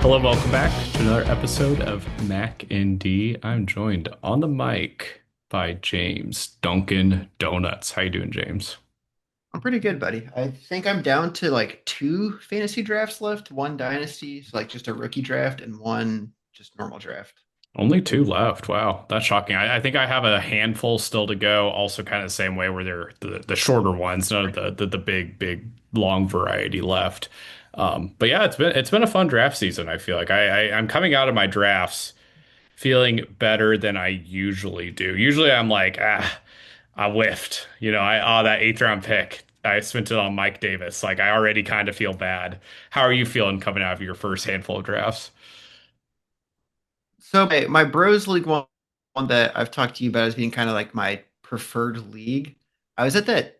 Hello, welcome back to another episode of Mac and D. I'm joined on the mic by James Dunkin' Donuts. How you doing, James? I'm pretty good, buddy. I think I'm down to like two fantasy drafts left, one dynasty, so like just a rookie draft, and one just normal draft. Only two left. Wow, that's shocking. I think I have a handful still to go. Also, kind of the same way where they're the shorter ones, none of the big long variety left. But yeah, it's been a fun draft season. I feel like I'm coming out of my drafts feeling better than I usually do. Usually I'm like, I whiffed. That eighth round pick. I spent it on Mike Davis. Like I already kind of feel bad. How are you feeling coming out of your first handful of drafts? So my Bros League one that I've talked to you about as being kind of like my preferred league. I was at that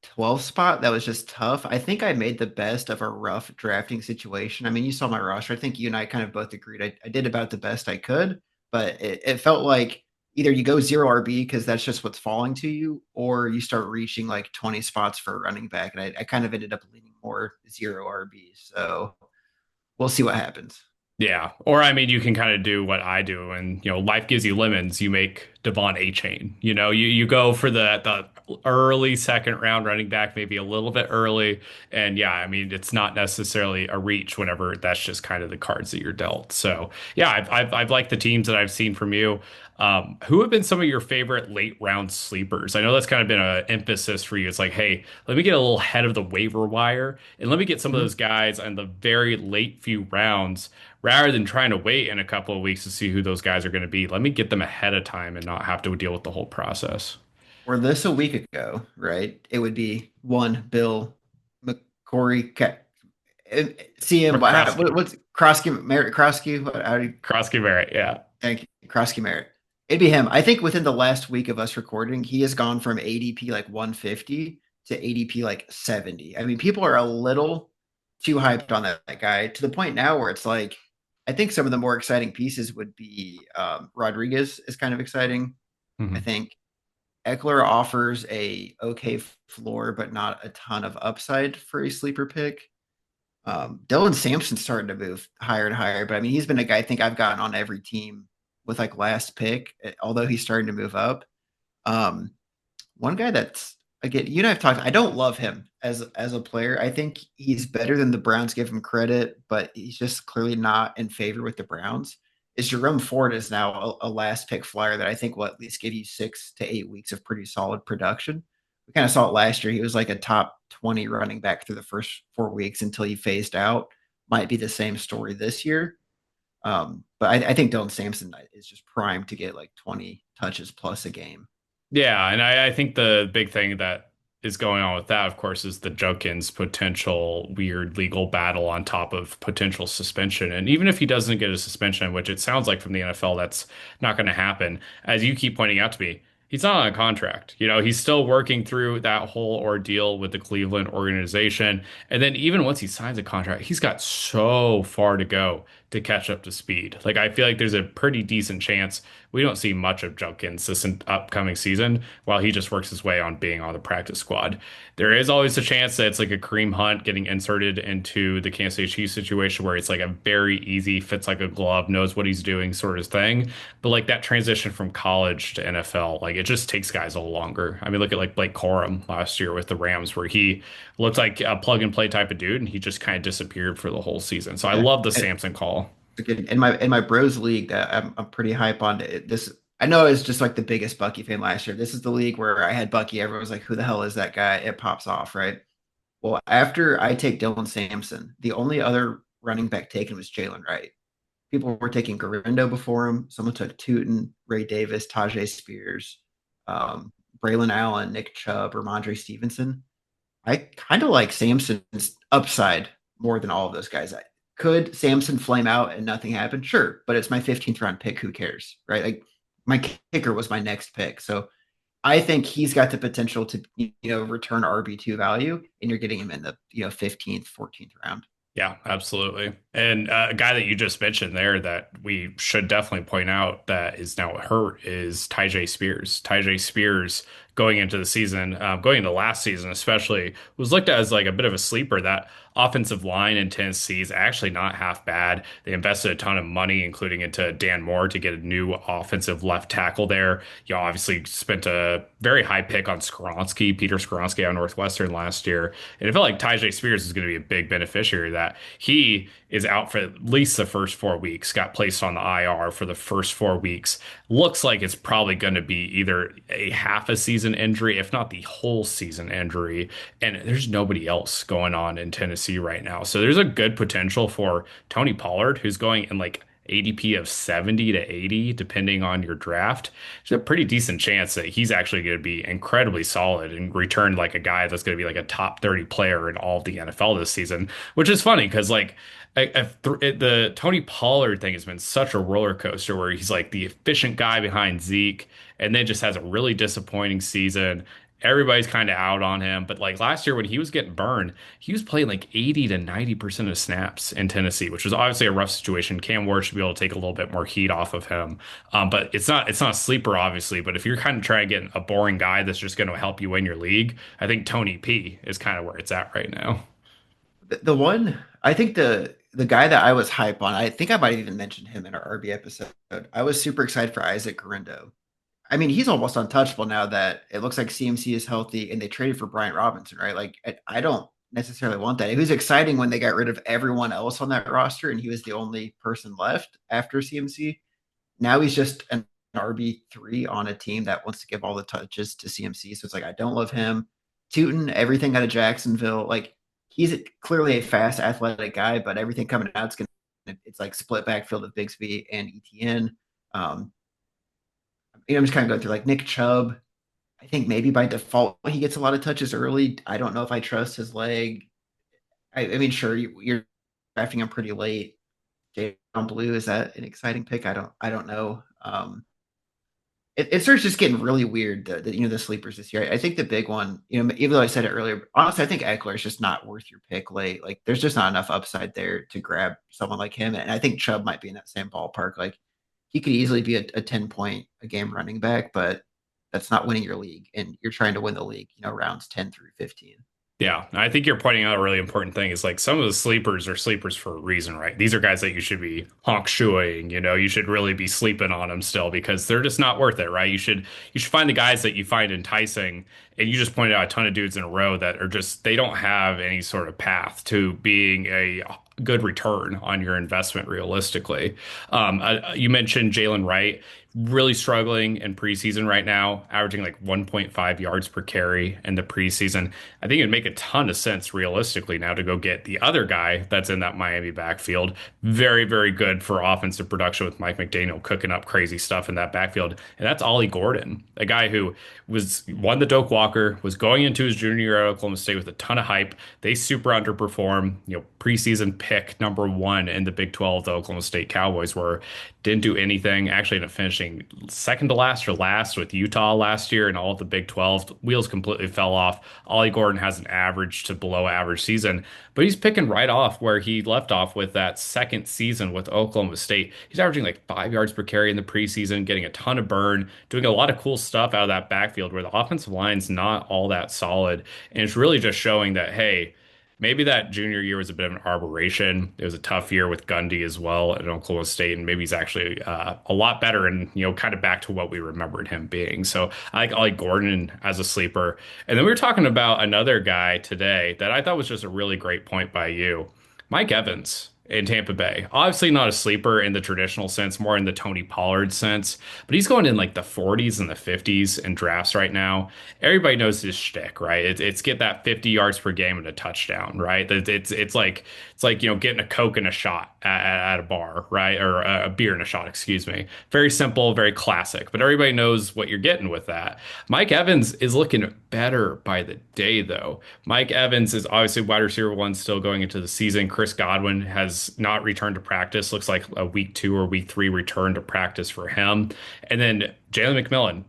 12 spot that was just tough. I think I made the best of a rough drafting situation. I mean, you saw my roster. I think you and I kind of both agreed I did about the best I could, but it felt like either you go zero RB because that's just what's falling to you, or you start reaching like 20 spots for a running back. And I kind of ended up leaning more zero RB. So we'll see what happens. Yeah. Or I mean, you can kind of do what I do, and life gives you lemons. You make Devon A chain. You go for the early second round running back, maybe a little bit early, and yeah, I mean, it's not necessarily a reach whenever that's just kind of the cards that you're dealt. So yeah, I've liked the teams that I've seen from you. Who have been some of your favorite late round sleepers? I know that's kind of been an emphasis for you. It's like, hey, let me get a little head of the waiver wire, and let me get some of Mhm. those guys in the very late few rounds rather than trying to wait in a couple of weeks to see who those guys are going to be. Let me get them ahead of time and not have to deal with the whole process. Were this a week ago, right? It would be one Bill McCory. See him. McCroskey. What's Krosky? Merritt Krosky? What? How do you Krosky Barrett, yeah. Thank you. Krosky Merritt. It'd be him. I think within the last week of us recording, he has gone from ADP like 150 to ADP like 70. I mean, people are a little too hyped on that guy to the point now where it's like, I think some of the more exciting pieces would be Rodriguez is kind of exciting. I Mhm. think Eckler offers a okay floor, but not a ton of upside for a sleeper pick. Dylan Sampson's starting to move higher and higher, but I mean, he's been a guy I think I've gotten on every team with like last pick, although he's starting to move up. Um, One guy that's again, you and I have talked. I don't love him as a player. I think he's better than the Browns give him credit, but he's just clearly not in favor with the Browns. Is Jerome Ford is now a last pick flyer that I think will at least give you 6 to 8 weeks of pretty solid production. We kind of saw it last year. He was like a top 20 running back through the first 4 weeks until he phased out. Might be the same story this year. But I think Dylan Sampson is just primed to get like 20 touches plus a game. Yeah, and I think the big thing that is going on with that, of course, is the Judkins potential weird legal battle on top of potential suspension. And even if he doesn't get a suspension, which it sounds like from the NFL, that's not going to happen, as you keep pointing out to me, he's not on a contract. He's still working through that whole ordeal with the Cleveland organization. And then even once he signs a contract, he's got so far to go to catch up to speed. Like I feel like there's a pretty decent chance we don't see much of Judkins this upcoming season while he just works his way on being on the practice squad. There is always a chance that it's like a Kareem Hunt getting inserted into the Kansas City Chiefs situation where it's like a very easy, fits like a glove, knows what he's doing sort of thing. But like that transition from college to NFL, like it just takes guys a little longer. I mean, look at like Blake Corum last year with the Rams, where he looked like a plug and play type of dude and he just kind of disappeared for the whole season. So I Yeah. love the Samson call. Again, in my bros league that I'm pretty hype on it. This I know it's just like the biggest Bucky fan last year. This is the league where I had Bucky. Everyone was like, "Who the hell is that guy?" It pops off, right? Well, after I take Dylan Sampson, the only other running back taken was Jalen Wright. People were taking Garindo before him. Someone took Tootin, Ray Davis, Tajay Spears, Braylon Allen, Nick Chubb, or Mondre Stevenson. I kind of like Samson's upside more than all of those guys. Could Samson flame out and nothing happen? Sure, but it's my 15th round pick. Who cares, right? Like my kicker was my next pick, so I think he's got the potential to return RB2 value, and you're getting him in the 15th, 14th round. Yeah, absolutely. And a guy that you just mentioned there that we should definitely point out that is now hurt is Tyjae Spears. Tyjae Spears going into the season, going into last season especially, was looked at as like a bit of a sleeper. That offensive line in Tennessee is actually not half bad. They invested a ton of money, including into Dan Moore, to get a new offensive left tackle there. You obviously spent a very high pick on Skoronski, Peter Skoronski out of Northwestern last year. And it felt like Tyjae Spears is going to be a big beneficiary of that. He is out for at least the first 4 weeks, got placed on the IR for the first 4 weeks. Looks like it's probably going to be either a half a season injury, if not the whole season injury. And there's nobody else going on in Tennessee right now. So there's a good potential for Tony Pollard, who's going in like ADP of 70 to 80, depending on your draft. There's a pretty decent chance that he's actually going to be incredibly solid and return like a guy that's going to be like a top 30 player in all of the NFL this season, which is funny because like the Tony Pollard thing has been such a roller coaster where he's like the efficient guy behind Zeke and then just has a really disappointing season. Everybody's kind of out on him, but like last year when he was getting burned, he was playing like 80 to 90% of snaps in Tennessee, which was obviously a rough situation. Cam Ward should be able to take a little bit more heat off of him. But it's not a sleeper, obviously. But if you're kind of trying to get a boring guy that's just going to help you win your league, I think Tony P is kind of where it's at right now. The one I think the guy that I was hype on, I think I might have even mentioned him in our RB episode. I was super excited for Isaac Guerendo. I mean, he's almost untouchable now that it looks like CMC is healthy and they traded for Bryant Robinson, right? Like, I don't necessarily want that. It was exciting when they got rid of everyone else on that roster and he was the only person left after CMC. Now he's just an RB3 on a team that wants to give all the touches to CMC. So it's like, I don't love him. Tootin, everything out of Jacksonville. Like, he's clearly a fast, athletic guy, but everything coming out, it's like split backfield of Bigsby and ETN. Um, I'm just kind of going through like Nick Chubb. I think maybe by default he gets a lot of touches early. I don't know if I trust his leg. I mean, sure, you're drafting him pretty late. Jay on Blue, is that an exciting pick? I don't know. It starts just getting really weird. The sleepers this year. I think the big one, even though I said it earlier, honestly, I think Eckler is just not worth your pick late. Like, there's just not enough upside there to grab someone like him, and I think Chubb might be in that same ballpark. Like, he could easily be a 10 point a game running back, but that's not winning your league, and you're trying to win the league, rounds 10 through 15. Yeah, I think you're pointing out a really important thing is like some of the sleepers are sleepers for a reason, right? These are guys that you should be honk shoeing, you should really be sleeping on them still because they're just not worth it, right? You should find the guys that you find enticing, and you just pointed out a ton of dudes in a row that are just they don't have any sort of path to being a good return on your investment realistically. You mentioned Jalen Wright really struggling in preseason right now, averaging like 1.5 yards per carry in the preseason. I think it'd make a ton of sense realistically now to go get the other guy that's in that Miami backfield. Very, very good for offensive production with Mike McDaniel cooking up crazy stuff in that backfield. And that's Ollie Gordon, a guy who won the Doak Walker, was going into his junior year at Oklahoma State with a ton of hype. They super underperform, preseason pick number 1 in the Big 12, the Oklahoma State Cowboys were. Didn't do anything, actually ended up finishing second to last or last with Utah last year and all of the Big 12. Wheels completely fell off. Ollie Gordon has an average to below average season, but he's picking right off where he left off with that second season with Oklahoma State. He's averaging like 5 yards per carry in the preseason, getting a ton of burn, doing a lot of cool stuff out of that backfield where the offensive line's not all that solid. And it's really just showing that, hey, maybe that junior year was a bit of an aberration. It was a tough year with Gundy as well at Oklahoma State, and maybe he's actually a lot better and kind of back to what we remembered him being. So I like Ollie Gordon as a sleeper. And then we were talking about another guy today that I thought was just a really great point by you, Mike Evans in Tampa Bay. Obviously not a sleeper in the traditional sense, more in the Tony Pollard sense, but he's going in like the 40s and the 50s in drafts right now. Everybody knows his shtick, right? It's get that 50 yards per game and a touchdown, right? It's like getting a Coke and a shot at a bar, right? Or a beer and a shot, excuse me. Very simple, very classic, but everybody knows what you're getting with that. Mike Evans is looking better by the day, though. Mike Evans is obviously wide receiver 1 still going into the season. Chris Godwin has not returned to practice. Looks like a week 2 or week 3 return to practice for him. And then Jalen McMillan,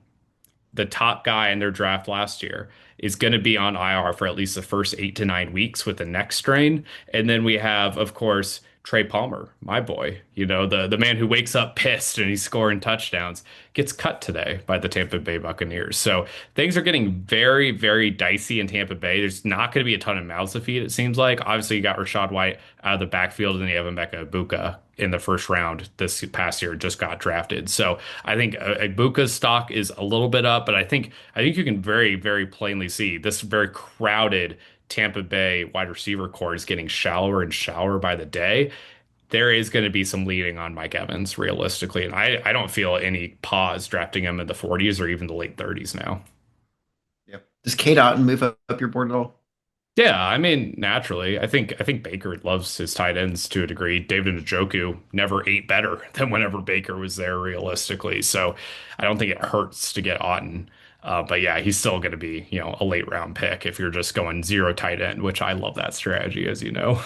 the top guy in their draft last year, is going to be on IR for at least the first 8 to 9 weeks with a neck strain. And then we have, of course, Trey Palmer, my boy, the man who wakes up pissed and he's scoring touchdowns, gets cut today by the Tampa Bay Buccaneers. So things are getting very, very dicey in Tampa Bay. There's not going to be a ton of mouths to feed, it seems like. Obviously, you got Rashad White out of the backfield, and then you have Emeka Ibuka in the first round this past year, just got drafted. So I think Ibuka's stock is a little bit up, but I think you can very, very plainly see this very crowded Tampa Bay wide receiver core is getting shallower and shallower by the day. There is going to be some leading on Mike Evans realistically, and I don't feel any pause drafting him in the 40s or even the late 30s now. Yep. Does Kate Otten move up your board at all? Yeah, I mean, naturally, I think Baker loves his tight ends to a degree. David Njoku never ate better than whenever Baker was there, realistically. So I don't think it hurts to get Otten. But yeah, he's still going to be, a late round pick if you're just going zero tight end, which I love that strategy, as you know.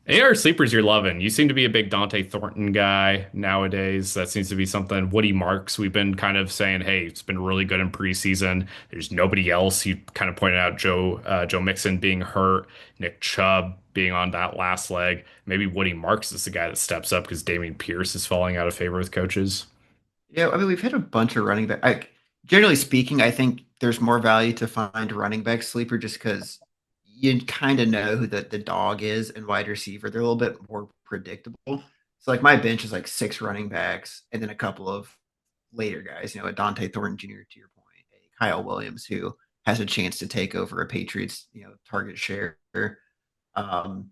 Any other sleepers you're loving? You seem to be a big Dante Thornton guy nowadays. That seems to be something. Woody Marks, we've been kind of saying, hey, it's been really good in preseason. There's nobody else. You kind of pointed out Joe Mixon being hurt, Nick Chubb being on that last leg. Maybe Woody Marks is the guy that steps up because Dameon Pierce is falling out of favor with coaches. Yeah, I mean, we've hit a bunch of running back. Generally speaking, I think there's more value to find running back sleeper just because you kind of know who the dog is and wide receiver. They're a little bit more predictable. So, like, my bench is like six running backs and then a couple of later guys, a Dante Thornton Jr., to your point, a Kyle Williams who has a chance to take over a Patriots, target share. Um,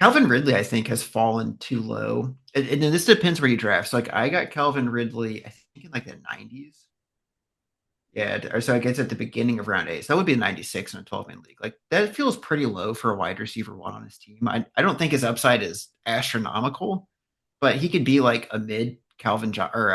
Calvin Ridley, I think, has fallen too low. And then this depends where you draft. So, like, I got Calvin Ridley, I think, in like the 90s. Yeah, or so I guess at the beginning of round eight. So that would be a 96 in a 12-man league. Like, that feels pretty low for a wide receiver one on his team. I don't think his upside is astronomical, but he could be like a mid Calvin John or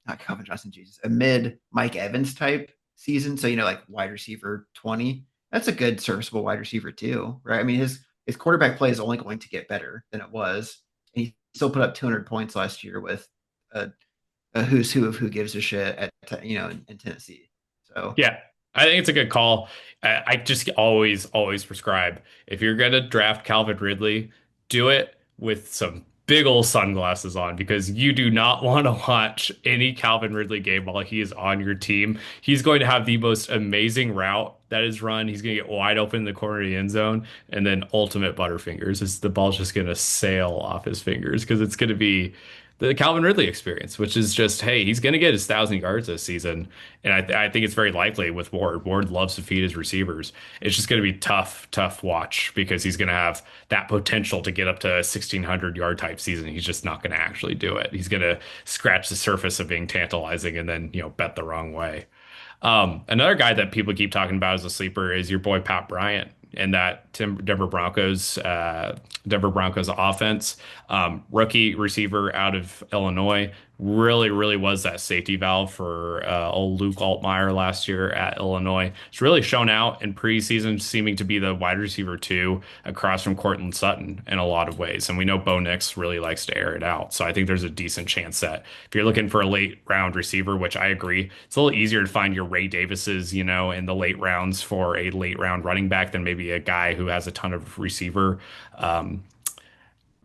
not Calvin Johnson, Jesus, a mid Mike Evans type season. So, like wide receiver 20. That's a good serviceable wide receiver too, right? I mean, his quarterback play is only going to get better than it was. And he still put up 200 points last year with a, a who's who of who gives a shit at in Tennessee. So Yeah, I think it's a good call. I just always prescribe if you're gonna draft Calvin Ridley, do it with some big old sunglasses on because you do not want to watch any Calvin Ridley game while he is on your team. He's going to have the most amazing route that is run. He's going to get wide open in the corner of the end zone, and then ultimate butterfingers. The ball's just going to sail off his fingers because it's going to be the Calvin Ridley experience, which is just, hey, he's going to get his 1,000 yards this season. And I think it's very likely with Ward. Ward loves to feed his receivers. It's just going to be tough watch because he's going to have that potential to get up to a 1,600 yard type season. He's just not going to actually do it. He's going to scratch the surface of being tantalizing and then, bet the wrong way. Another guy that people keep talking about as a sleeper is your boy Pat Bryant and that Denver Broncos offense. Rookie receiver out of Illinois really was that safety valve for old Luke Altmaier last year at Illinois. It's really shown out in preseason, seeming to be the wide receiver two across from Cortland Sutton in a lot of ways. And we know Bo Nix really likes to air it out. So I think there's a decent chance that if you're looking for a late round receiver, which I agree, it's a little easier to find your Ray Davises, in the late rounds for a late round running back than maybe a guy who has a ton of receiver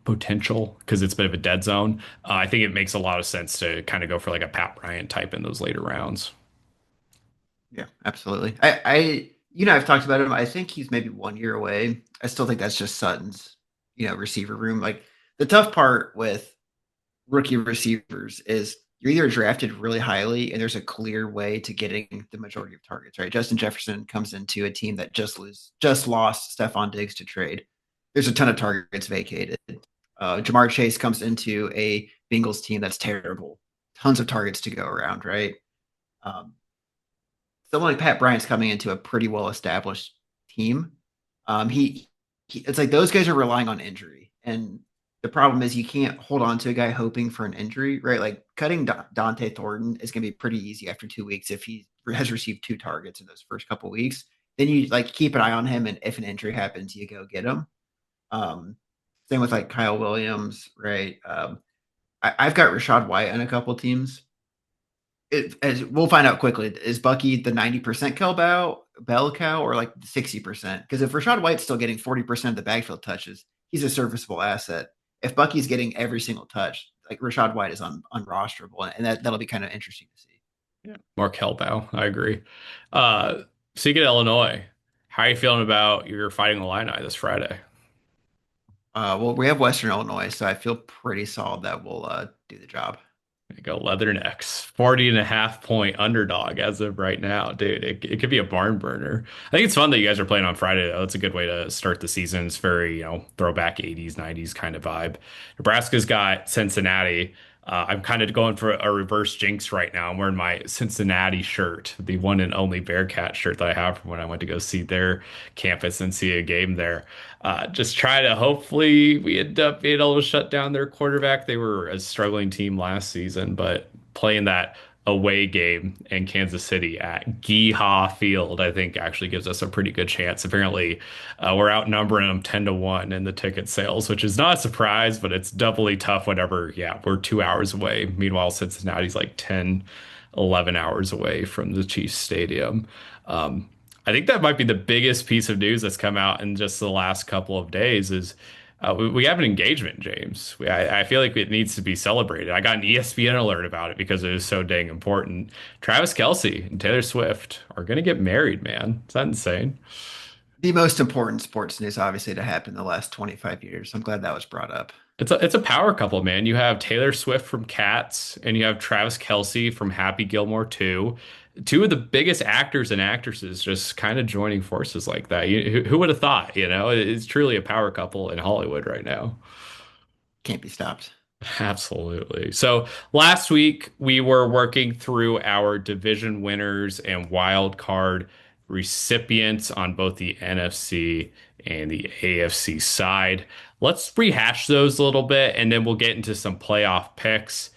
potential because it's a bit of a dead zone. I think it makes a lot of sense to kind of go for like a Pat Bryant type in those later rounds. yeah, absolutely. I've talked about him. I think he's maybe 1 year away. I still think that's just Sutton's, receiver room. Like the tough part with rookie receivers is you're either drafted really highly and there's a clear way to getting the majority of targets, right? Justin Jefferson comes into a team that just lost Stephon Diggs to trade. There's a ton of targets vacated. Jamar Chase comes into a Bengals team that's terrible. Tons of targets to go around, right? Um, Someone like Pat Bryant's coming into a pretty well established team. It's like those guys are relying on injury, and the problem is you can't hold on to a guy hoping for an injury, right? Like cutting Dante Thornton is going to be pretty easy after 2 weeks if he has received two targets in those first couple weeks. Then you like keep an eye on him, and if an injury happens, you go get him. Um, Same with like Kyle Williams, right? I've got Rashad White on a couple teams. As we'll find out quickly, is Bucky the 90% bell cow or like the 60%? Because if Rashad White's still getting 40% of the backfield touches, he's a serviceable asset. If Bucky's getting every single touch, like Rashad White is unrosterable, and that'll be kind of interesting to see. Yeah. Mark Helbau, I agree. Uh, Speaking of Illinois, how are you feeling about your Fighting Illini this Friday? Well, we have Western Illinois, so I feel pretty solid that we'll do the job. There you go, Leathernecks, 40.5 point underdog as of right now. Dude, it could be a barn burner. I think it's fun that you guys are playing on Friday, though. It's a good way to start the season. It's very, throwback 80s, 90s kind of vibe. Nebraska's got Cincinnati. I'm kind of going for a reverse jinx right now. I'm wearing my Cincinnati shirt, the one and only Bearcat shirt that I have from when I went to go see their campus and see a game there. Just try to hopefully we end up being able to shut down their quarterback. They were a struggling team last season, but playing that away game in Kansas City at Geehaw Field, I think actually gives us a pretty good chance. Apparently, we're outnumbering them 10-1 in the ticket sales, which is not a surprise, but it's doubly tough whenever, yeah, we're 2 hours away. Meanwhile, Cincinnati's like 10, 11 hours away from the Chiefs Stadium. Um, I think that might be the biggest piece of news that's come out in just the last couple of days is we have an engagement, James. I feel like it needs to be celebrated. I got an ESPN alert about it because it was so dang important. Travis Kelce and Taylor Swift are going to get married, man. Is that insane? The most important sports news, obviously, to happen in the last 25 years. I'm glad that was brought up. It's a power couple, man. You have Taylor Swift from Cats, and you have Travis Kelce from Happy Gilmore 2. Two of the biggest actors and actresses just kind of joining forces like that. Who would have thought? It's truly a power couple in Hollywood right now. Can't be stopped. Absolutely. So last week we were working through our division winners and wild card recipients on both the NFC and the AFC side. Let's rehash those a little bit and then we'll get into some playoff picks.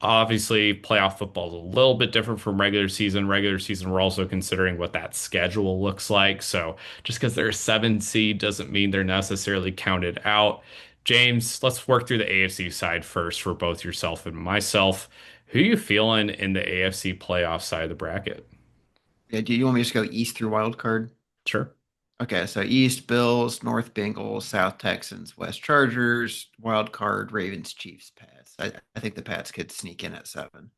Obviously, playoff football is a little bit different from regular season. Regular season, we're also considering what that schedule looks like. So just because they're a 7 seed doesn't mean they're necessarily counted out. James, let's work through the AFC side first for both yourself and myself. Who are you feeling in the AFC playoff side of the bracket? Yeah, do you want me to just go East through wild card? Sure. Okay, so East Bills, North Bengals, South Texans, West Chargers, wild card Ravens, Chiefs, Pats. I think the Pats could sneak in at 7.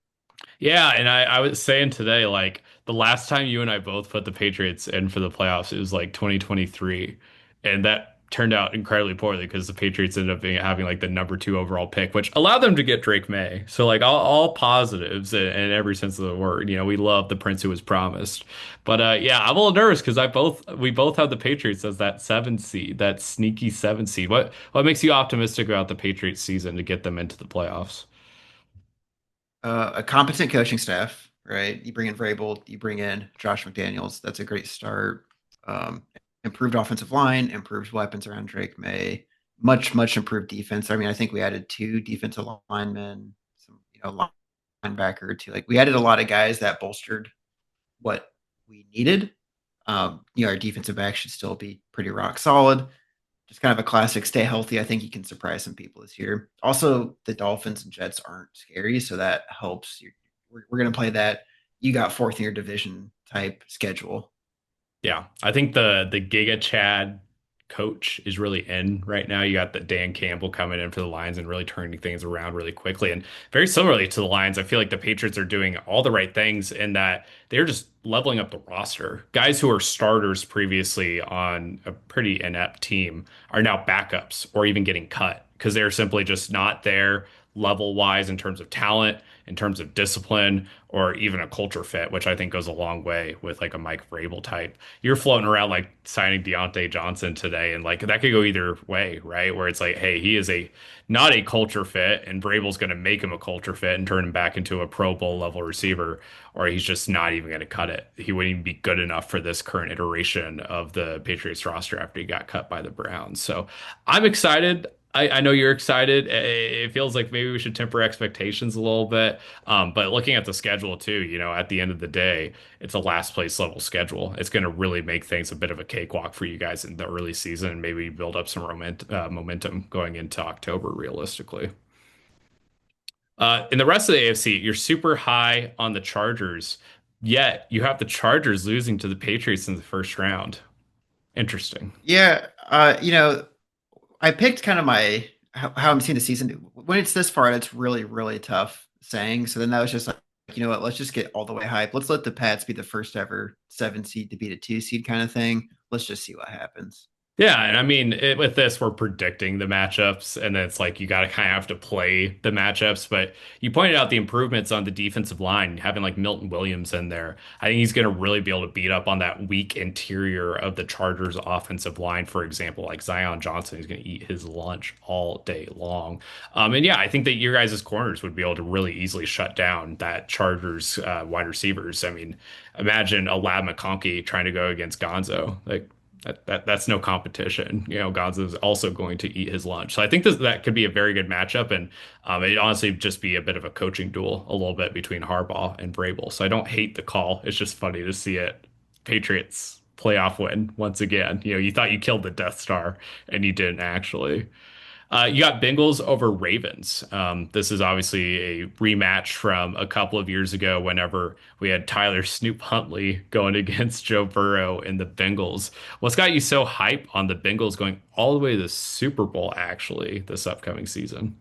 Yeah, and I was saying today, like the last time you and I both put the Patriots in for the playoffs, it was like 2023, and that turned out incredibly poorly because the Patriots ended up having like the number 2 overall pick, which allowed them to get Drake May. So like all positives in every sense of the word. We love the prince who was promised, but yeah, I'm a little nervous because we both have the Patriots as that 7 seed, that sneaky 7 seed. What makes you optimistic about the Patriots season to get them into the playoffs? A competent coaching staff, right? You bring in Vrabel, you bring in Josh McDaniels. That's a great start. Um, Improved offensive line, improved weapons around Drake May, much improved defense. I mean, I think we added 2 defensive linemen, some linebacker too. Like we added a lot of guys that bolstered what we needed. Our defensive back should still be pretty rock solid. Just kind of a classic stay healthy. I think you can surprise some people this year. Also, the Dolphins and Jets aren't scary, so that helps. We're going to play that you got fourth in your division type schedule. Yeah, I think the Giga Chad coach is really in right now. You got the Dan Campbell coming in for the Lions and really turning things around really quickly. And very similarly to the Lions, I feel like the Patriots are doing all the right things in that they're just leveling up the roster. Guys who are starters previously on a pretty inept team are now backups or even getting cut because they're simply just not there level wise in terms of talent, in terms of discipline, or even a culture fit, which I think goes a long way with like a Mike Vrabel type. You're floating around like signing Deontay Johnson today, and like that could go either way, right? Where it's like, hey, he is a not a culture fit, and Vrabel's going to make him a culture fit and turn him back into a Pro Bowl level receiver, or he's just not even going to cut it. He wouldn't even be good enough for this current iteration of the Patriots roster after he got cut by the Browns. So I'm excited. I know you're excited. It feels like maybe we should temper expectations a little bit. But looking at the schedule too, at the end of the day, it's a last place level schedule. It's going to really make things a bit of a cakewalk for you guys in the early season and maybe build up some momentum going into October, realistically. In the rest of the AFC, you're super high on the Chargers, yet you have the Chargers losing to the Patriots in the first round. Interesting. Yeah, I picked kind of my how I'm seeing the season. When it's this far, it's really, really tough saying. So then that was just like, you know what, let's just get all the way hype. Let's let the Pats be the first ever 7 seed to beat a 2 seed kind of thing. Let's just see what happens. Yeah, and I mean, with this, we're predicting the matchups, and then it's like you got to kind of have to play the matchups. But you pointed out the improvements on the defensive line, having like Milton Williams in there. I think he's going to really be able to beat up on that weak interior of the Chargers' offensive line, for example. Like Zion Johnson is going to eat his lunch all day long. And yeah, I think that your guys' corners would be able to really easily shut down that Chargers wide receivers. I mean, imagine a Lab McConkey trying to go against Gonzo. Like, that's no competition. You know, Gonzo's also going to eat his lunch. So I think that could be a very good matchup, and it honestly just be a bit of a coaching duel a little bit between Harbaugh and Vrabel. So I don't hate the call. It's just funny to see it. Patriots playoff win once again. You know, you thought you killed the Death Star, and you didn't actually. You got Bengals over Ravens. This is obviously a rematch from a couple of years ago whenever we had Tyler Snoop Huntley going against Joe Burrow in the Bengals. What's got you so hype on the Bengals going all the way to the Super Bowl, actually, this upcoming season?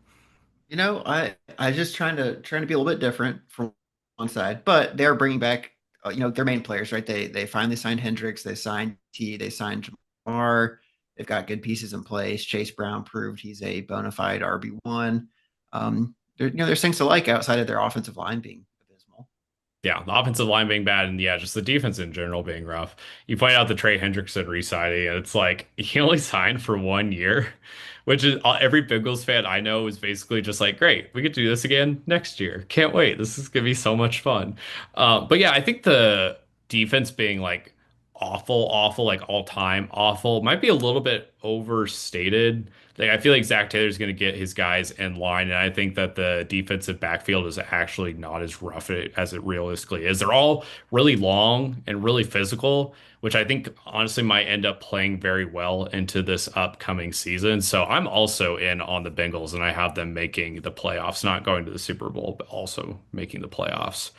I just trying to be a little bit different from one side, but they are bringing back their main players, right? They finally signed Hendricks, they signed T, they signed Jamar. They've got good pieces in place. Chase Brown proved he's a bona fide RB1. There's things to like outside of their offensive line being abysmal. Yeah, the offensive line being bad, and yeah, just the defense in general being rough. You point out the Trey Hendrickson re-signing, and it's like he only signed for 1 year, which is every Bengals fan I know is basically just like, great, we could do this again next year. Can't wait. This is gonna be so much fun. But yeah, I think the defense being like awful, like all time awful, might be a little bit overstated. Like I feel like Zach Taylor's going to get his guys in line, and I think that the defensive backfield is actually not as rough as it realistically is. They're all really long and really physical, which I think honestly might end up playing very well into this upcoming season. So I'm also in on the Bengals, and I have them making the playoffs, not going to the Super Bowl, but also making the playoffs.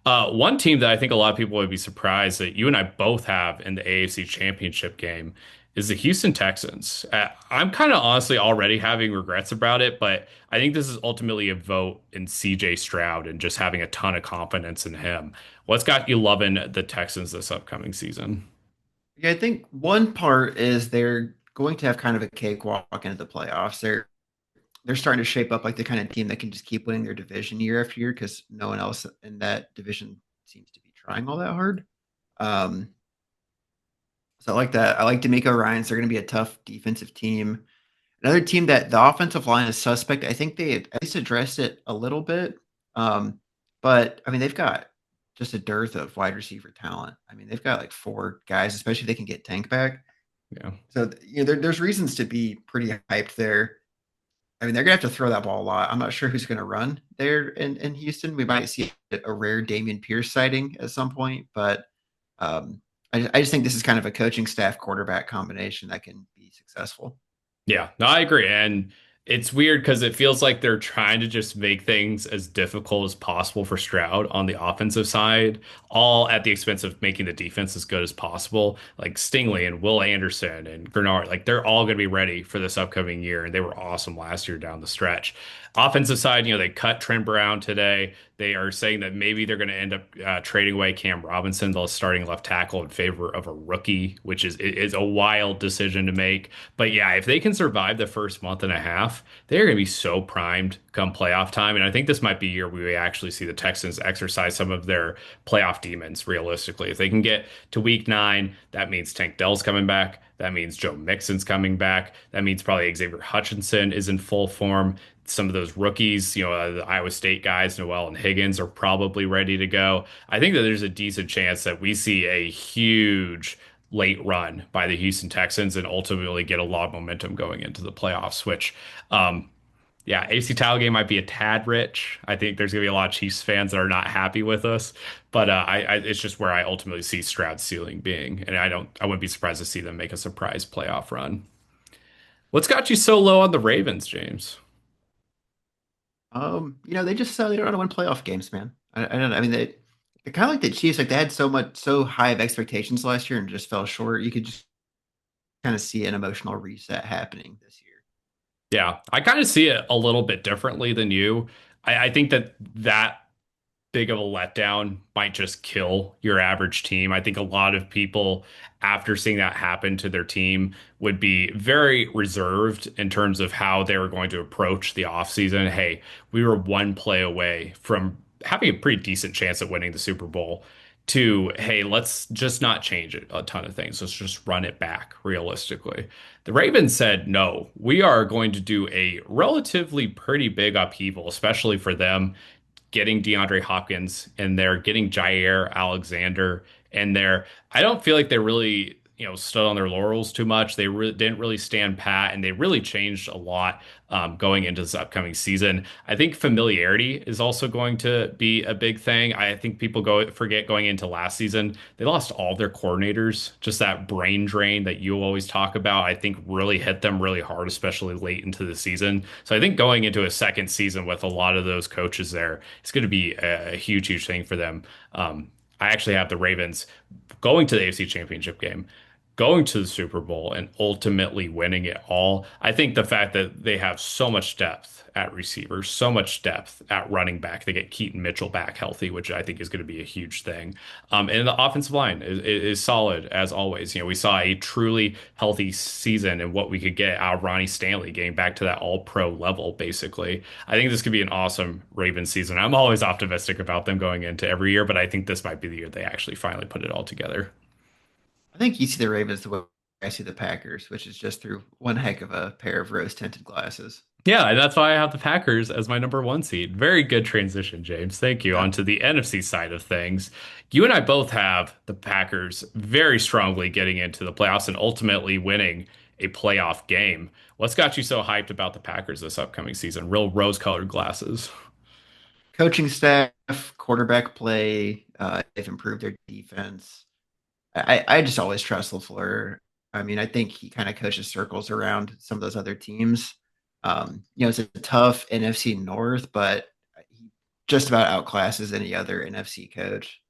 One team that I think a lot of people would be surprised that you and I both have in the AFC Championship game is the Houston Texans. I'm kind of honestly already having regrets about it, but I think this is ultimately a vote in CJ Stroud and just having a ton of confidence in him. What's got you loving the Texans this upcoming season? Yeah, I think one part is they're going to have kind of a cakewalk into the playoffs. They're starting to shape up like the kind of team that can just keep winning their division year after year because no one else in that division seems to be trying all that hard. Um, so I like that. I like D'Amico Ryans. They're going to be a tough defensive team. Another team that the offensive line is suspect. I think they at least addressed it a little bit. Um, but I mean, they've got just a dearth of wide receiver talent. I mean, they've got like four guys, especially if they can get Tank back. Yeah. So there's reasons to be pretty hyped there. I mean, they're gonna have to throw that ball a lot. I'm not sure who's gonna run there in Houston. We might see a rare Damian Pierce sighting at some point, but I just think this is kind of a coaching staff quarterback combination that can be successful. Yeah, no, I agree. And it's weird because it feels like they're trying to just make things as difficult as possible for Stroud on the offensive side, all at the expense of making the defense as good as possible. Like Stingley and Will Anderson and Grenard, like they're all going to be ready for this upcoming year. And they were awesome last year down the stretch. Offensive side, they cut Trent Brown today. They are saying that maybe they're going to end up trading away Cam Robinson, the starting left tackle, in favor of a rookie, which is a wild decision to make. But yeah, if they can survive the first month and a half, they're going to be so primed come playoff time. And I think this might be a year we actually see the Texans exercise some of their playoff demons realistically. If they can get to week 9, that means Tank Dell's coming back. That means Joe Mixon's coming back. That means probably Xavier Hutchinson is in full form. Some of those rookies, the Iowa State guys, Noel and Higgins, are probably ready to go. I think that there's a decent chance that we see a huge late run by the Houston Texans and ultimately get a lot of momentum going into the playoffs, which, yeah, AFC title game might be a tad rich. I think there's going to be a lot of Chiefs fans that are not happy with us, but it's just where I ultimately see Stroud's ceiling being, and I wouldn't be surprised to see them make a surprise playoff run. What's got you so low on the Ravens, James? They just they don't know how to win playoff games, man. I don't know. I mean, they're kind of like the Chiefs. Like they had so high of expectations last year and just fell short. You could just kind of see an emotional reset happening this year. Yeah, I kind of see it a little bit differently than you. I think that big of a letdown might just kill your average team. I think a lot of people, after seeing that happen to their team, would be very reserved in terms of how they were going to approach the offseason. Hey, we were one play away from having a pretty decent chance at winning the Super Bowl. To, hey, let's just not change it a ton of things. Let's just run it back realistically. The Ravens said, no, we are going to do a relatively pretty big upheaval, especially for them getting DeAndre Hopkins in there, getting Jair Alexander in there. I don't feel like they really, stood on their laurels too much. They didn't really stand pat, and they really changed a lot going into this upcoming season. I think familiarity is also going to be a big thing. I think people go forget going into last season, they lost all their coordinators. Just that brain drain that you always talk about, I think really hit them really hard, especially late into the season. So I think going into a second season with a lot of those coaches there, it's going to be a huge, huge thing for them. I actually have the Ravens going to the AFC Championship game, going to the Super Bowl, and ultimately winning it all. I think the fact that they have so much depth at receiver, so much depth at running back, they get Keaton Mitchell back healthy, which I think is going to be a huge thing. And the offensive line is solid as always. We saw a truly healthy season and what we could get out of Ronnie Stanley getting back to that all-pro level, basically. I think this could be an awesome Ravens season. I'm always optimistic about them going into every year, but I think this might be the year they actually finally put it all together. I think you see the Ravens the way I see the Packers, which is just through one heck of a pair of rose tinted glasses. Yeah, and that's why I have the Packers as my number one seed. Very good transition, James. Thank you. Yeah. On to the NFC side of things. You and I both have the Packers very strongly getting into the playoffs and ultimately winning a playoff game. What's got you so hyped about the Packers this upcoming season? Real rose-colored glasses. Coaching staff, quarterback play, they've improved their defense. I just always trust LaFleur. I mean, I think he kind of coaches circles around some of those other teams. It's a tough NFC North, but he just about outclasses any other NFC coach.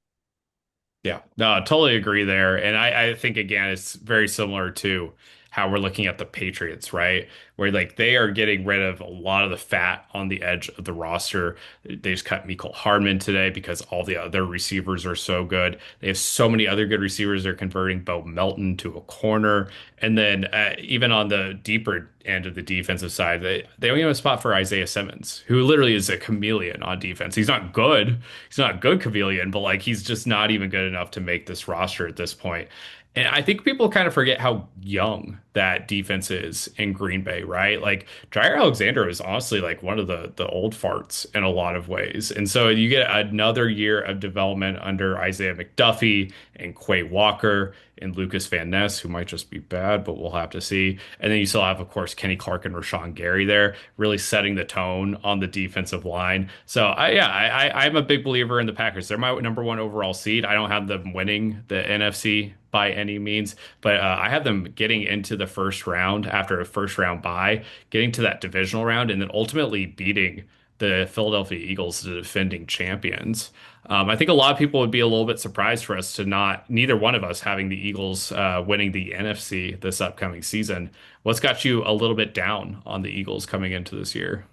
Yeah, no, I totally agree there. And I think again, it's very similar to how we're looking at the Patriots, right? Where like they are getting rid of a lot of the fat on the edge of the roster. They just cut Mecole Hardman today because all the other receivers are so good. They have so many other good receivers. They're converting Bo Melton to a corner. And then even on the deeper end of the defensive side, they only have a spot for Isaiah Simmons, who literally is a chameleon on defense. He's not good. He's not a good chameleon, but like he's just not even good enough to make this roster at this point. And I think people kind of forget how young that defense is in Green Bay, right? Like Jair Alexander is honestly like one of the old farts in a lot of ways. And so you get another year of development under Isaiah McDuffie and Quay Walker and Lucas Van Ness, who might just be bad, but we'll have to see. And then you still have, of course, Kenny Clark and Rashawn Gary there, really setting the tone on the defensive line. So I'm a big believer in the Packers. They're my number one overall seed. I don't have them winning the NFC by any means, but I have them getting into the first round after a first round bye, getting to that divisional round, and then ultimately beating the Philadelphia Eagles, the defending champions. I think a lot of people would be a little bit surprised for us to not, neither one of us having the Eagles winning the NFC this upcoming season. What's got you a little bit down on the Eagles coming into this year?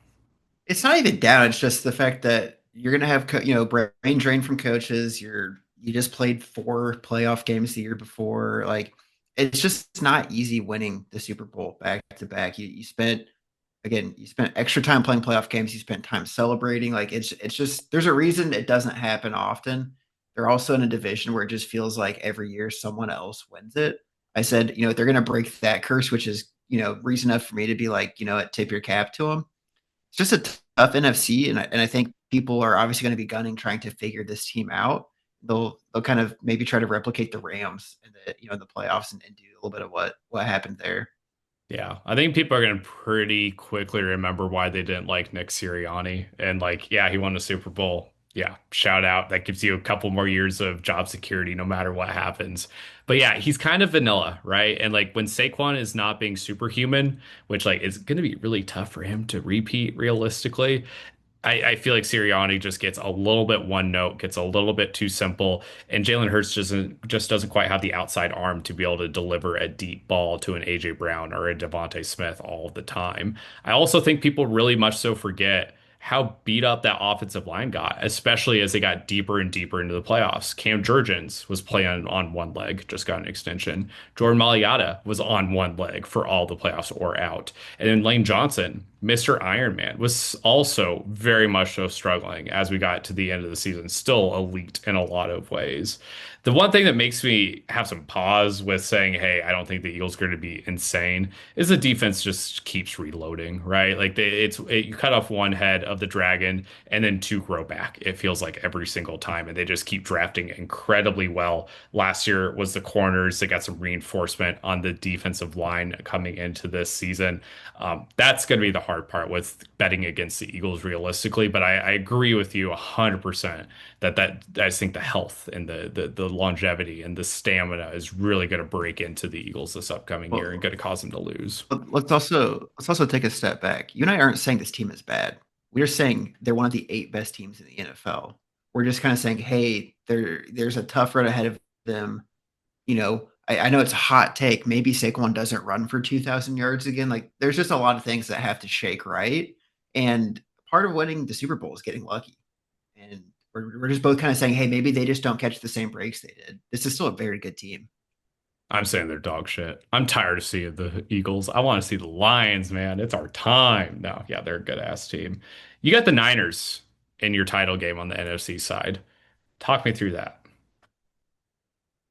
It's not even down. It's just the fact that you're going to have brain drain from coaches. You just played 4 playoff games the year before. Like it's just not easy winning the Super Bowl back to back. You spent extra time playing playoff games. You spent time celebrating. Like it's just there's a reason it doesn't happen often. They're also in a division where it just feels like every year someone else wins it. I said, they're going to break that curse, which is reason enough for me to be like, tip your cap to them. It's just a tough NFC, and I think people are obviously going to be gunning trying to figure this team out. They'll kind of maybe try to replicate the Rams in the playoffs and do a little bit of what happened there. Yeah, I think people are going to pretty quickly remember why they didn't like Nick Sirianni. And like, yeah, he won the Super Bowl. Yeah, shout out. That gives you a couple more years of job security no matter what happens. But yeah, he's kind of vanilla, right? And like when Saquon is not being superhuman, which like is going to be really tough for him to repeat realistically, I feel like Sirianni just gets a little bit one note, gets a little bit too simple, and Jalen Hurts just doesn't quite have the outside arm to be able to deliver a deep ball to an AJ Brown or a Devontae Smith all the time. I also think people really much so forget how beat up that offensive line got, especially as they got deeper and deeper into the playoffs. Cam Jurgens was playing on one leg, just got an extension. Jordan Mailata was on one leg for all the playoffs or out. And then Lane Johnson, Mr. Iron Man, was also very much so struggling as we got to the end of the season, still elite in a lot of ways. The one thing that makes me have some pause with saying, hey, I don't think the Eagles are going to be insane is the defense just keeps reloading, right? Like you cut off one head of the dragon and then two grow back. It feels like every single time, and they just keep drafting incredibly well. Last year was the corners. They got some reinforcement on the defensive line coming into this season. That's going to be the hard part with betting against the Eagles realistically. But I agree with you 100% that I just think the health and the longevity and the stamina is really going to break into the Eagles this upcoming year and Well, going to cause them to lose. let's also take a step back. You and I aren't saying this team is bad. We're saying they're one of the 8 best teams in the NFL. We're just kind of saying, hey, there's a tough road ahead of them. I know it's a hot take. Maybe Saquon doesn't run for 2,000 yards again. Like, there's just a lot of things that have to shake right. And part of winning the Super Bowl is getting lucky. And we're just both kind of saying, hey, maybe they just don't catch the same breaks they did. This is still a very good team. I'm saying they're dog shit. I'm tired of seeing the Eagles. I want to see the Lions, man. It's our time. No, yeah, they're a good ass team. You got the Niners in your title game on the NFC side. Talk me through that.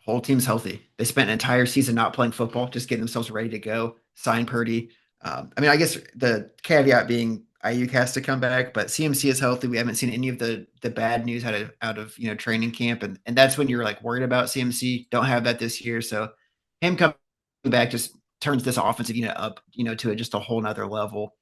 Whole team's healthy. They spent an entire season not playing football, just getting themselves ready to go. Sign Purdy. I mean, I guess the caveat being Ayuk has to come back, but CMC is healthy. We haven't seen any of the bad news out of training camp, and that's when you're like worried about CMC. Don't have that this year, so him coming back just turns this offensive unit up, to just a whole nother level.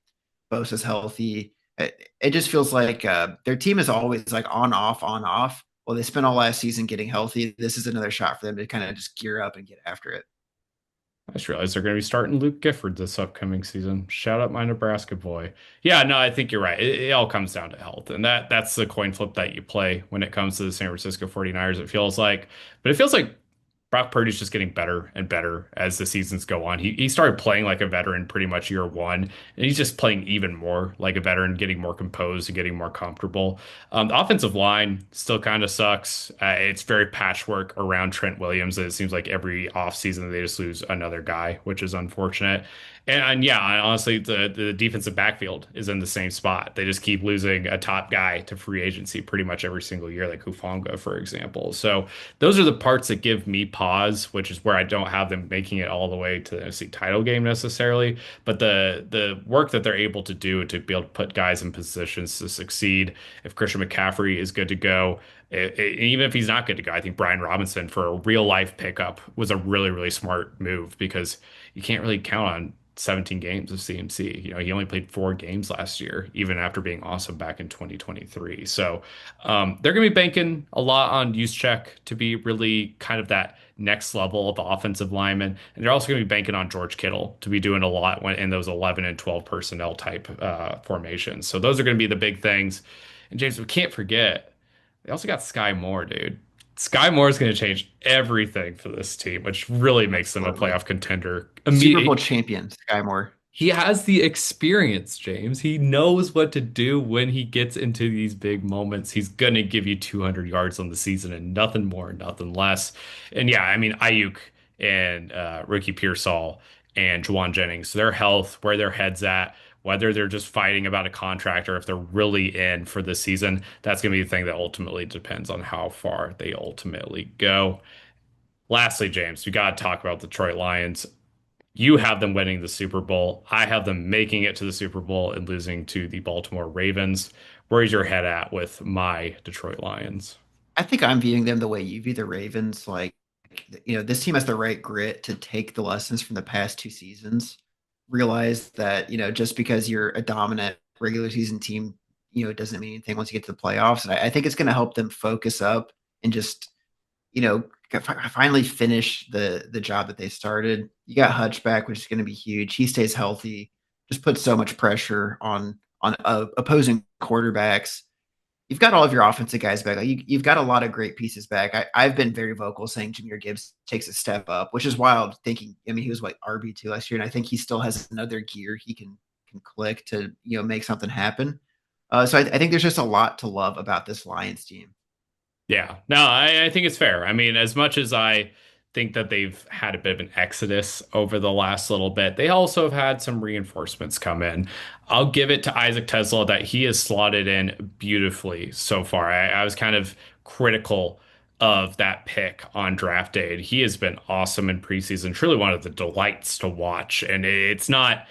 Bosa's healthy. It just feels like their team is always like on off on off. Well, they spent all last season getting healthy. This is another shot for them to kind of just gear up and get after it. I just realized they're going to be starting Luke Gifford this upcoming season. Shout out my Nebraska boy. Yeah, no, I think you're right. It all comes down to health. And that's the coin flip that you play when it comes to the San Francisco 49ers, it feels like. But it feels like Brock Purdy's just getting better and better as the seasons go on. He started playing like a veteran pretty much year one, and he's just playing even more like a veteran, getting more composed and getting more comfortable. The offensive line still kind of sucks. It's very patchwork around Trent Williams. It seems like every offseason they just lose another guy, which is unfortunate. And yeah, honestly, the defensive backfield is in the same spot. They just keep losing a top guy to free agency pretty much every single year, like Hufanga, for example. So those are the parts that give me pause, which is where I don't have them making it all the way to the NFC title game necessarily. But the work that they're able to do to be able to put guys in positions to succeed. If Christian McCaffrey is good to go, even if he's not good to go, I think Brian Robinson for a real life pickup was a really, really smart move because you can't really count on 17 games of CMC. He only played 4 games last year, even after being awesome back in 2023. So they're going to be banking a lot on Juszczyk to be really kind of that next level of the offensive lineman. And they're also going to be banking on George Kittle to be doing a lot in those 11 and 12 personnel type formations. So those are going to be the big things. And James, we can't forget, they also got Sky Moore, dude. Sky Moore is going to change everything for this team, which really makes them a Absolutely. playoff contender. Super Bowl Immediately, champion, Sky Moore. he has the experience, James. He knows what to do when he gets into these big moments. He's going to give you 200 yards on the season and nothing more, nothing less. And yeah, I mean, Ayuk and Ricky Pearsall and Juwan Jennings, their health, where their head's at, whether they're just fighting about a contract or if they're really in for the season, that's going to be the thing that ultimately depends on how far they ultimately go. Lastly, James, we got to talk about the Detroit Lions. You have them winning the Super Bowl. I have them making it to the Super Bowl and losing to the Baltimore Ravens. Where's your head at with my Detroit Lions? I think I'm viewing them the way you view the Ravens. Like, this team has the right grit to take the lessons from the past 2 seasons, realize that, just because you're a dominant regular season team, it doesn't mean anything once you get to the playoffs. And I think it's going to help them focus up and just, finally finish the job that they started. You got Hutch back, which is going to be huge. He stays healthy, just puts so much pressure on opposing quarterbacks. You've got all of your offensive guys back. Like you've got a lot of great pieces back. I've been very vocal saying Jahmyr Gibbs takes a step up, which is wild. Thinking, I mean, he was like RB2 last year, and I think he still has another gear he can click to make something happen. So I think there's just a lot to love about this Lions team. Yeah, no, I think it's fair. I mean, as much as I think that they've had a bit of an exodus over the last little bit, they also have had some reinforcements come in. I'll give it to Isaac Tesla that he has slotted in beautifully so far. I was kind of critical of that pick on draft day. And he has been awesome in preseason, truly one of the delights to watch. And it's not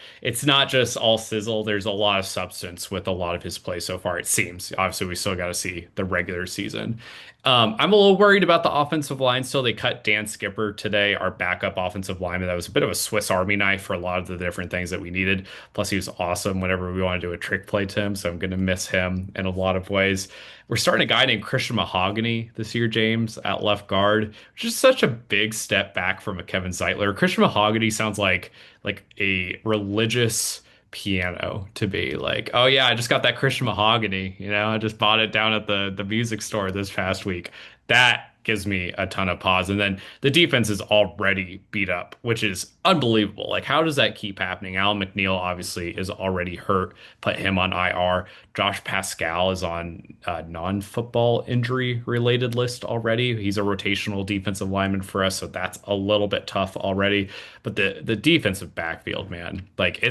just all sizzle. There's a lot of substance with a lot of his play so far, it seems. Obviously, we still got to see the regular season. I'm a little worried about the offensive line still. They cut Dan Skipper today, our backup offensive lineman. That was a bit of a Swiss Army knife for a lot of the different things that we needed. Plus, he was awesome whenever we want to do a trick play to him. So I'm going to miss him in a lot of ways. We're starting a guy named Christian Mahogany this year, James, at left guard, which is such a big step back from a Kevin Zeitler. Christian Mahogany sounds like a religious piano to be like, oh yeah, I just got that Christian Mahogany, I just bought it down at the music store this past week. That gives me a ton of pause. And then the defense is already beat up, which is unbelievable. Like, how does that keep happening? Alan McNeil obviously is already hurt, put him on IR. Josh Pascal is on a non-football injury related list already. He's a rotational defensive lineman for us, so that's a little bit tough already. But the defensive backfield, man, like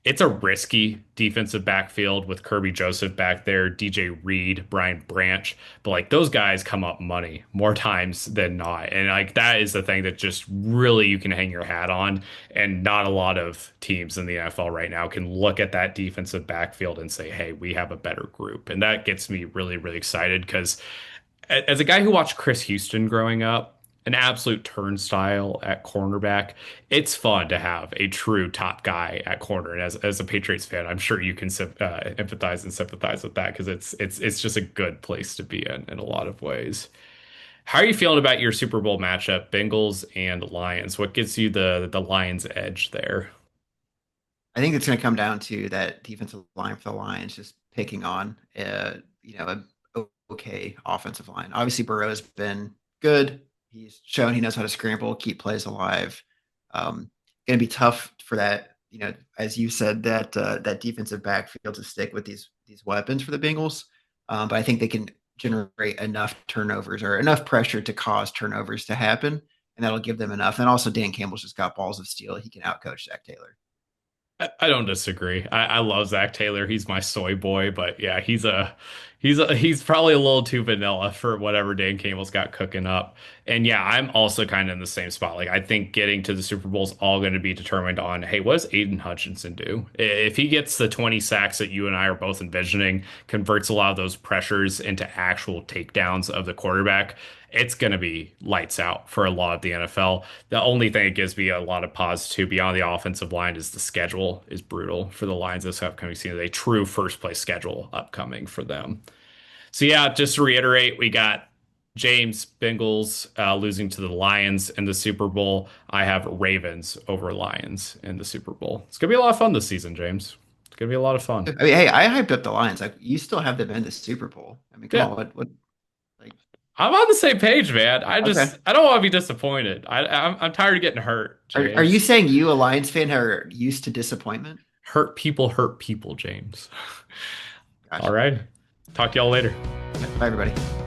it's a risky defensive backfield with Kirby Joseph back there, DJ Reed, Brian Branch, but like those guys come up money more times than not. And like that is the thing that just really you can hang your hat on. And not a lot of teams in the NFL right now can look at that defensive backfield and say, hey, we have a better group. And that gets me really, really excited because as a guy who watched Chris Houston growing up, an absolute turnstile at cornerback, it's fun to have a true top guy at corner. And as a Patriots fan, I'm sure you can empathize and sympathize with that because it's just a good place to be in a lot of ways. How are you feeling about your Super Bowl matchup, Bengals and Lions? What gives you the Lions edge there? I think it's going to come down to that defensive line for the Lions just picking on, a okay offensive line. Obviously, Burrow's been good. He's shown he knows how to scramble, keep plays alive. Going to be tough for that, as you said, that defensive backfield to stick with these weapons for the Bengals. But I think they can generate enough turnovers or enough pressure to cause turnovers to happen, and that'll give them enough. And also, Dan Campbell's just got balls of steel. He can outcoach Zach Taylor. I don't disagree. I love Zach Taylor. He's my soy boy, but yeah, he's probably a little too vanilla for whatever Dan Campbell's got cooking up. And yeah, I'm also kind of in the same spot. Like I think getting to the Super Bowl is all going to be determined on, hey, what does Aiden Hutchinson do? If he gets the 20 sacks that you and I are both envisioning, converts a lot of those pressures into actual takedowns of the quarterback, it's going to be lights out for a lot of the NFL. The only thing that gives me a lot of pause too beyond the offensive line is the schedule is brutal for the Lions this upcoming season. A true first place schedule upcoming for them. So yeah, just to reiterate, we got James Bengals losing to the Lions in the Super Bowl. I have Ravens over Lions in the Super Bowl. It's gonna be a lot of fun this season, James. It's gonna be a lot of fun. I mean, hey, I hyped up the Lions. Like, you still have them in the Super Bowl. I mean, come Yeah, on, what, like, I'm on the same page, man. okay. I don't want to be disappointed. I'm tired of getting hurt, Are you James. saying you, a Lions fan, are used to disappointment? Hurt people, James. All Gotcha. right. Talk to y'all later. Bye, everybody.